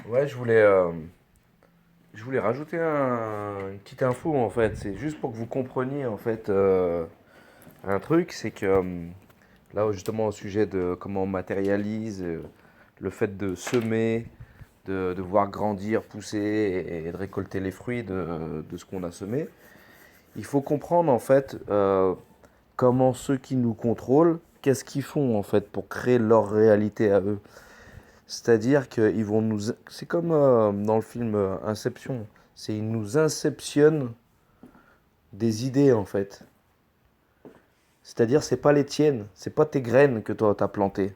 Ouais, je voulais rajouter une petite info en fait. C'est juste pour que vous compreniez en fait un truc, c'est que là justement au sujet de comment on matérialise le fait de semer, de voir grandir, pousser et de récolter les fruits de ce qu'on a semé. Il faut comprendre en fait comment ceux qui nous contrôlent, qu'est-ce qu'ils font en fait pour créer leur réalité à eux. C'est-à-dire qu'ils vont nous... C'est comme dans le film Inception. C'est ils nous inceptionnent des idées en fait. C'est-à-dire c'est pas les tiennes, c'est pas tes graines que toi t'as plantées.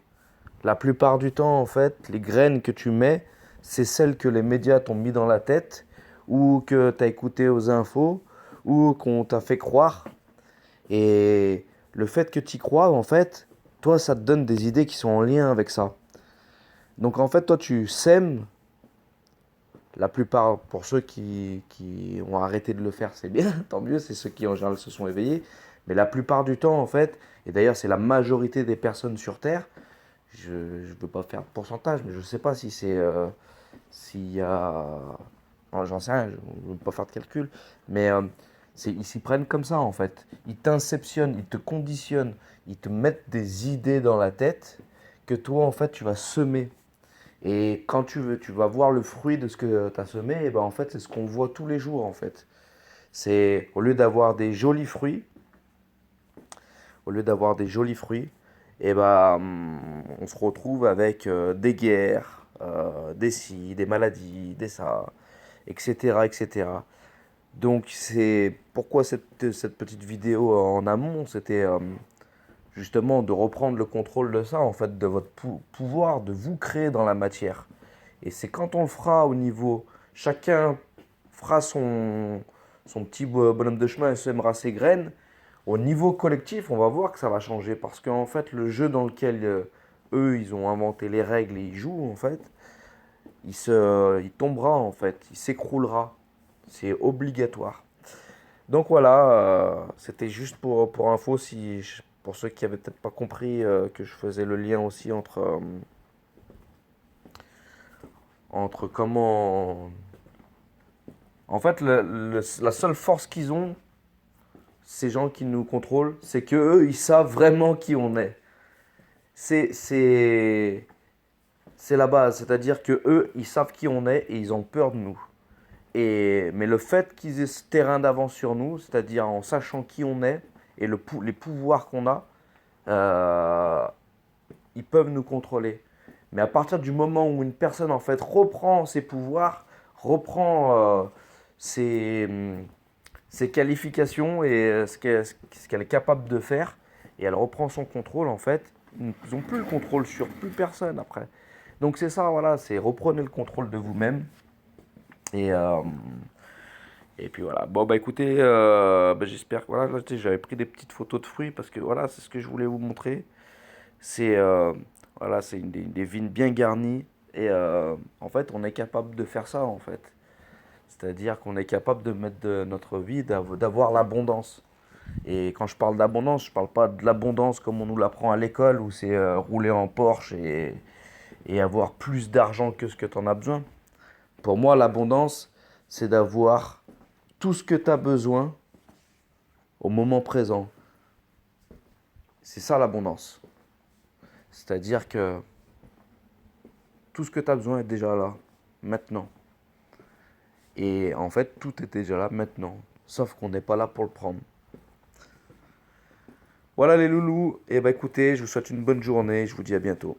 La plupart du temps en fait, les graines que tu mets, c'est celles que les médias t'ont mis dans la tête ou que t'as écouté aux infos ou qu'on t'a fait croire. Et le fait que tu y crois en fait, toi ça te donne des idées qui sont en lien avec ça. Donc en fait toi tu sèmes. La plupart, pour ceux qui ont arrêté de le faire, c'est bien, tant mieux, c'est ceux qui en général se sont éveillés. Mais la plupart du temps, en fait, et d'ailleurs c'est la majorité des personnes sur Terre, je ne veux pas faire de pourcentage, mais je ne sais pas si c'est... s'il y a... Non, j'en sais rien, je ne veux pas faire de calcul, mais ils s'y prennent comme ça, en fait. Ils t'inceptionnent, ils te conditionnent, ils te mettent des idées dans la tête que toi, en fait, tu vas semer. Et quand tu vas voir le fruit de ce que tu as semé, et ben en fait, c'est ce qu'on voit tous les jours en fait. C'est au lieu d'avoir des jolis fruits, au lieu d'avoir des jolis fruits, et ben on se retrouve avec des guerres, des ci, des maladies, des ça, etc., etc. Donc c'est pourquoi cette petite vidéo en amont, c'était justement de reprendre le contrôle de ça, en fait, de votre pouvoir, de vous créer dans la matière. Et c'est quand on le fera au niveau, chacun fera son petit bonhomme de chemin et sèmera ses graines, au niveau collectif, on va voir que ça va changer. Parce qu'en fait, le jeu dans lequel eux, ils ont inventé les règles et ils jouent, en fait, il tombera, en fait, il s'écroulera. C'est obligatoire. Donc voilà, c'était juste pour info, pour ceux qui avaient peut-être pas compris que je faisais le lien aussi entre comment... En fait, la seule force qu'ils ont, ces gens qui nous contrôlent, c'est que eux, ils savent vraiment qui on est. C'est, c'est, c'est la base, c'est-à-dire que eux, ils savent qui on est et ils ont peur de nous. Mais le fait qu'ils aient ce terrain d'avance sur nous, c'est-à-dire en sachant qui on est et les pouvoirs qu'on a, euh, ils peuvent nous contrôler. Mais à partir du moment où une personne en fait reprend ses pouvoirs, reprend ses, ses qualifications et ce qu'elle est capable de faire, et elle reprend son contrôle en fait, ils n'ont plus le contrôle sur plus personne après. Donc c'est ça, voilà, c'est reprenez le contrôle de vous-même. Et, euh, et puis voilà. Bon bah écoutez, bah, j'espère que voilà, là, j'avais pris des petites photos de fruits parce que voilà, c'est ce que je voulais vous montrer. C'est voilà, c'est des vignes bien garnies et en fait, on est capable de faire ça en fait. C'est-à-dire qu'on est capable de mettre de notre vie, d'avoir l'abondance. Et quand je parle d'abondance, je parle pas de l'abondance comme on nous l'apprend à l'école où c'est rouler en Porsche et avoir plus d'argent que ce que tu en as besoin. Pour moi, l'abondance, c'est d'avoir tout ce que tu as besoin au moment présent. C'est ça l'abondance. C'est-à-dire que tout ce que tu as besoin est déjà là, maintenant. Et en fait, tout est déjà là maintenant. Sauf qu'on n'est pas là pour le prendre. Voilà les loulous. Et bah écoutez, je vous souhaite une bonne journée. Je vous dis à bientôt.